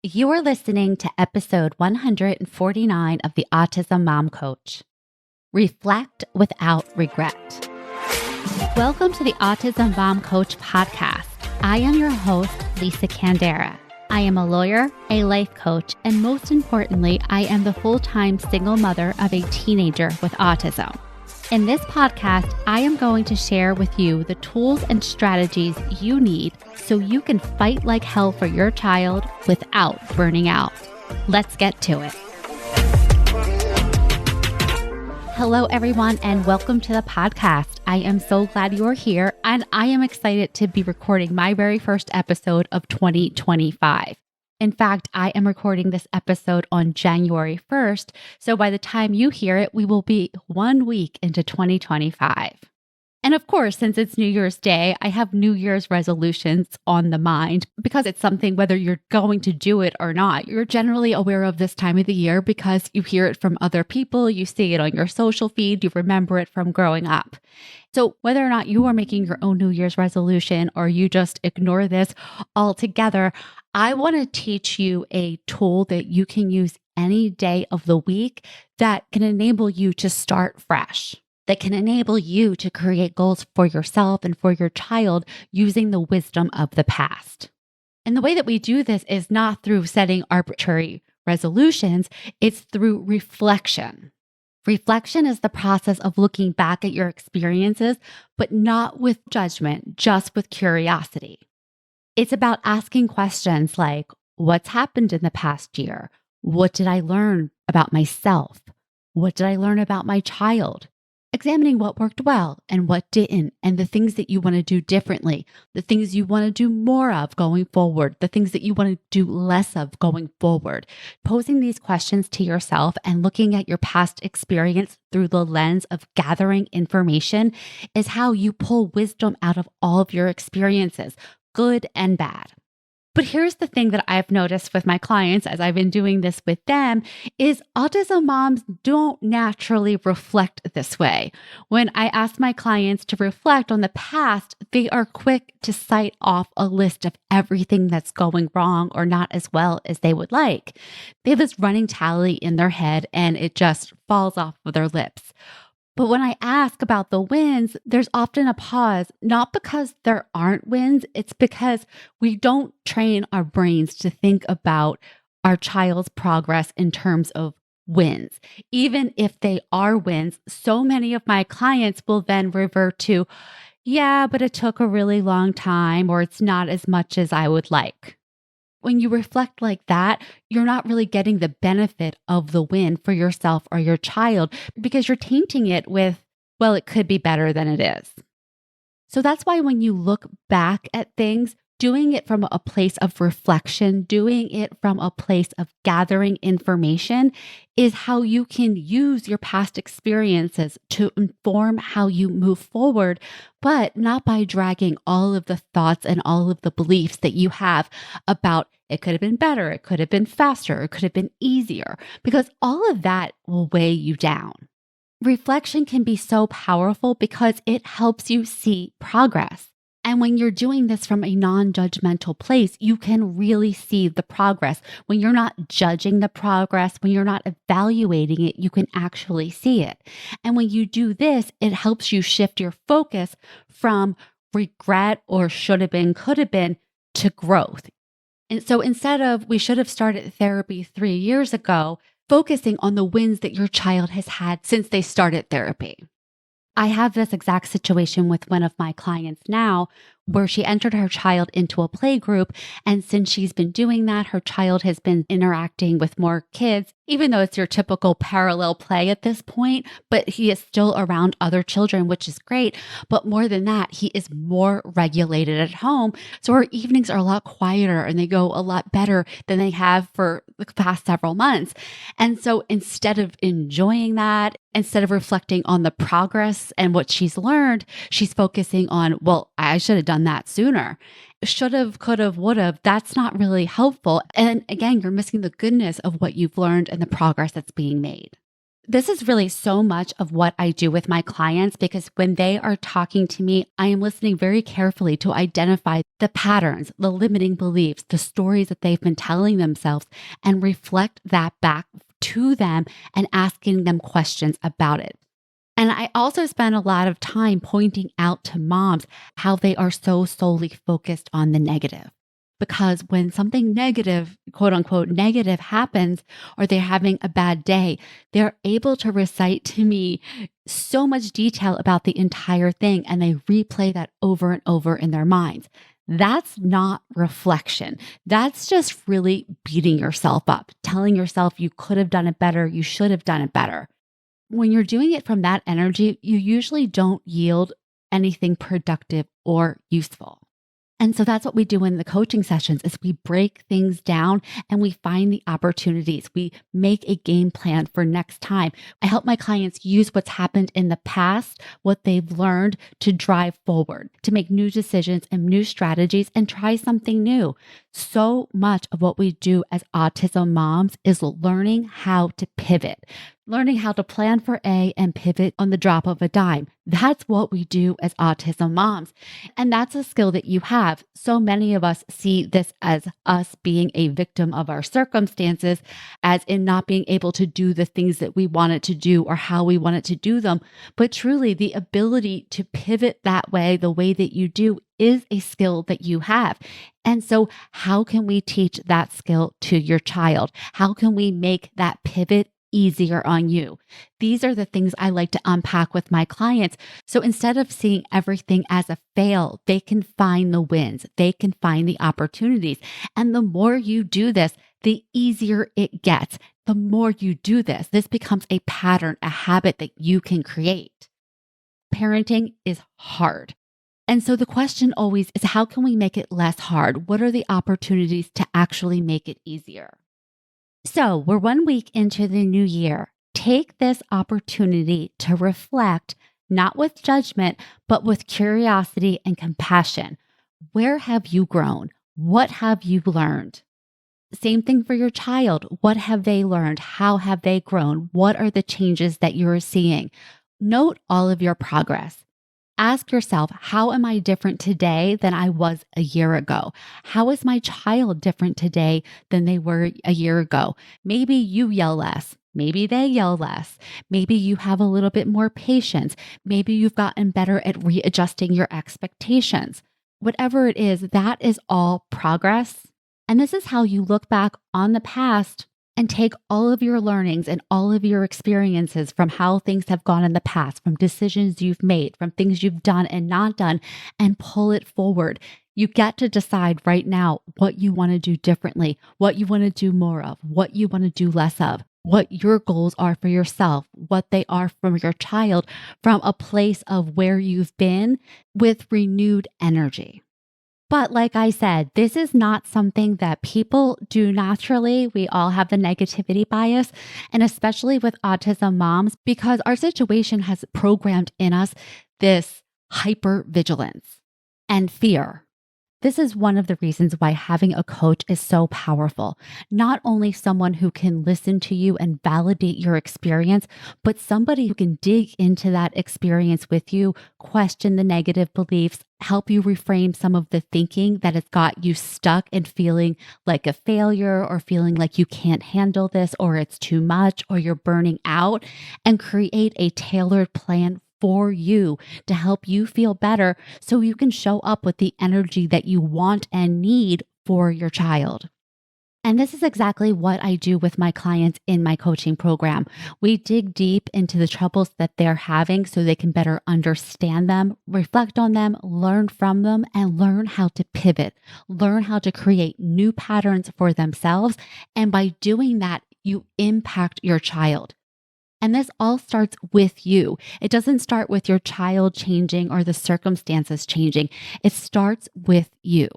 You are listening to episode 149 of the Autism Mom Coach. Reflect without regret. Welcome to the Autism Mom Coach podcast. I am your host, Lisa Candera. I am a lawyer, a life coach, and most importantly, I am the full-time single mother of a teenager with autism. In this podcast, I am going to share with you the tools and strategies you need so you can fight like hell for your child without burning out. Let's get to it. Hello, everyone, and welcome to the podcast. I am so glad you are here, and I am excited to be recording my very first episode of 2025. In fact, I am recording this episode on January 1st, so by the time you hear it, we will be 1 week into 2025. And of course, since it's New Year's Day, I have New Year's resolutions on the mind because it's something, whether you're going to do it or not, you're generally aware of this time of the year because you hear it from other people, you see it on your social feed, you remember it from growing up. So whether or not you are making your own New Year's resolution or you just ignore this altogether, I want to teach you a tool that you can use any day of the week that can enable you to start fresh, that can enable you to create goals for yourself and for your child using the wisdom of the past. And the way that we do this is not through setting arbitrary resolutions, it's through reflection. Reflection is the process of looking back at your experiences, but not with judgment, just with curiosity. It's about asking questions like, what's happened in the past year? What did I learn about myself? What did I learn about my child? Examining what worked well and what didn't, and the things that you want to do differently, the things you want to do more of going forward, the things that you want to do less of going forward. Posing these questions to yourself and looking at your past experience through the lens of gathering information is how you pull wisdom out of all of your experiences, good and bad. But here's the thing that I've noticed with my clients as I've been doing this with them is autism moms don't naturally reflect this way. When I ask my clients to reflect on the past, they are quick to cite off a list of everything that's going wrong or not as well as they would like. They have this running tally in their head and it just falls off of their lips. But when I ask about the wins, there's often a pause, not because there aren't wins, it's because we don't train our brains to think about our child's progress in terms of wins. Even if they are wins, so many of my clients will then revert to, yeah, but it took a really long time, or it's not as much as I would like. When you reflect like that, you're not really getting the benefit of the win for yourself or your child because you're tainting it with, well, it could be better than it is. So that's why when you look back at things, doing it from a place of reflection, doing it from a place of gathering information is how you can use your past experiences to inform how you move forward, but not by dragging all of the thoughts and all of the beliefs that you have about it could have been better, it could have been faster, it could have been easier, because all of that will weigh you down. Reflection can be so powerful because it helps you see progress. And when you're doing this from a non-judgmental place, you can really see the progress. When you're not judging the progress, when you're not evaluating it, you can actually see it. And when you do this, it helps you shift your focus from regret or should have been, could have been to growth. And so instead of we should have started therapy 3 years ago, focusing on the wins that your child has had since they started therapy. I have this exact situation with one of my clients now where she entered her child into a play group. And since she's been doing that, her child has been interacting with more kids, even though it's your typical parallel play at this point, but he is still around other children, which is great. But more than that, he is more regulated at home. So her evenings are a lot quieter and they go a lot better than they have for the past several months. And so instead of enjoying that, instead of reflecting on the progress and what she's learned, she's focusing on, well, I should have done that sooner. Should have, could have, would have. That's not really helpful. And again, you're missing the goodness of what you've learned and the progress that's being made. This is really so much of what I do with my clients because when they are talking to me, I am listening very carefully to identify the patterns, the limiting beliefs, the stories that they've been telling themselves, and reflect that back to them and asking them questions about it. And I also spend a lot of time pointing out to moms how they are so solely focused on the negative. Because when something negative, quote unquote, negative happens, or they're having a bad day, they're able to recite to me so much detail about the entire thing and they replay that over and over in their minds. That's not reflection. That's just really beating yourself up, telling yourself you could have done it better, you should have done it better. When you're doing it from that energy, you usually don't yield anything productive or useful. And so that's what we do in the coaching sessions is we break things down and we find the opportunities. We make a game plan for next time. I help my clients use what's happened in the past, what they've learned to drive forward, to make new decisions and new strategies and try something new. So much of what we do as autism moms is learning how to pivot, learning how to plan for A and pivot on the drop of a dime. That's what we do as autism moms. And that's a skill that you have. So many of us see this as us being a victim of our circumstances, as in not being able to do the things that we wanted to do or how we wanted to do them. But truly, the ability to pivot that way, the way that you do, is a skill that you have. And so, how can we teach that skill to your child? How can we make that pivot easier on you? These are the things I like to unpack with my clients. So instead of seeing everything as a fail, they can find the wins, they can find the opportunities. And the more you do this, the easier it gets. The more you do this, this becomes a pattern, a habit that you can create. Parenting is hard. And so the question always is, how can we make it less hard? What are the opportunities to actually make it easier? So we're 1 week into the new year. Take this opportunity to reflect, not with judgment, but with curiosity and compassion. Where have you grown? What have you learned? Same thing for your child. What have they learned? How have they grown? What are the changes that you're seeing? Note all of your progress. Ask yourself, how am I different today than I was a year ago? How is my child different today than they were a year ago? Maybe you yell less. Maybe they yell less. Maybe you have a little bit more patience. Maybe you've gotten better at readjusting your expectations. Whatever it is, that is all progress. And this is how you look back on the past and take all of your learnings and all of your experiences from how things have gone in the past, from decisions you've made, from things you've done and not done, and pull it forward. You get to decide right now what you want to do differently, what you want to do more of, what you want to do less of, what your goals are for yourself, what they are from your child, from a place of where you've been with renewed energy. But like I said, this is not something that people do naturally. We all have the negativity bias, and especially with autism moms, because our situation has programmed in us this hypervigilance and fear. This is one of the reasons why having a coach is so powerful. Not only someone who can listen to you and validate your experience, but somebody who can dig into that experience with you, question the negative beliefs, help you reframe some of the thinking that has got you stuck and feeling like a failure or feeling like you can't handle this or it's too much or you're burning out, and create a tailored plan for you to help you feel better so you can show up with the energy that you want and need for your child. And this is exactly what I do with my clients in my coaching program. We dig deep into the troubles that they're having so they can better understand them, reflect on them, learn from them, and learn how to pivot, learn how to create new patterns for themselves. And by doing that, you impact your child. And this all starts with you. It doesn't start with your child changing or the circumstances changing. It starts with you.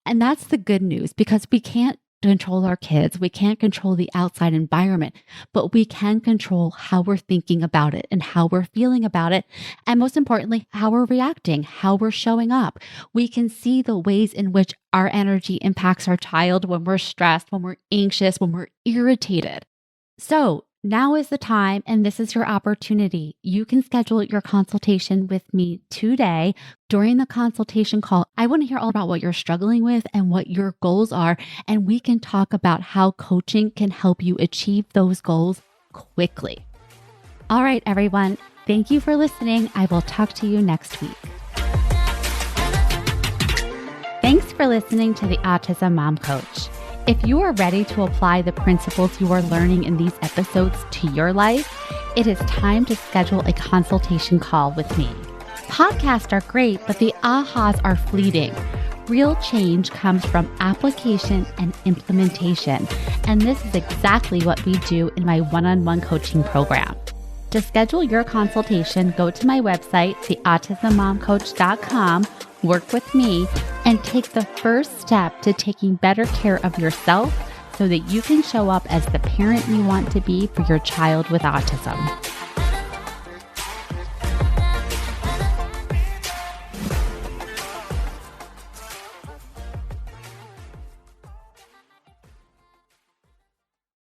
And that's the good news, because we can't control our kids. We can't control the outside environment, but we can control how we're thinking about it and how we're feeling about it. And most importantly, how we're reacting, how we're showing up. We can see the ways in which our energy impacts our child when we're stressed, when we're anxious, when we're irritated. So Now is the time, and this is your opportunity. You can schedule your consultation with me today. During the consultation call, I want to hear all about what you're struggling with and what your goals are, and we can talk about how coaching can help you achieve those goals quickly. All right, everyone. Thank you for listening. I will talk to you next week. Thanks for listening to the Autism Mom Coach. If you are ready to apply the principles you are learning in these episodes to your life, it is time to schedule a consultation call with me. Podcasts are great, but the ahas are fleeting. Real change comes from application and implementation, and this is exactly what we do in my one-on-one coaching program. To schedule your consultation, go to my website, theautismmomcoach.com, work with me, and take the first step to taking better care of yourself so that you can show up as the parent you want to be for your child with autism.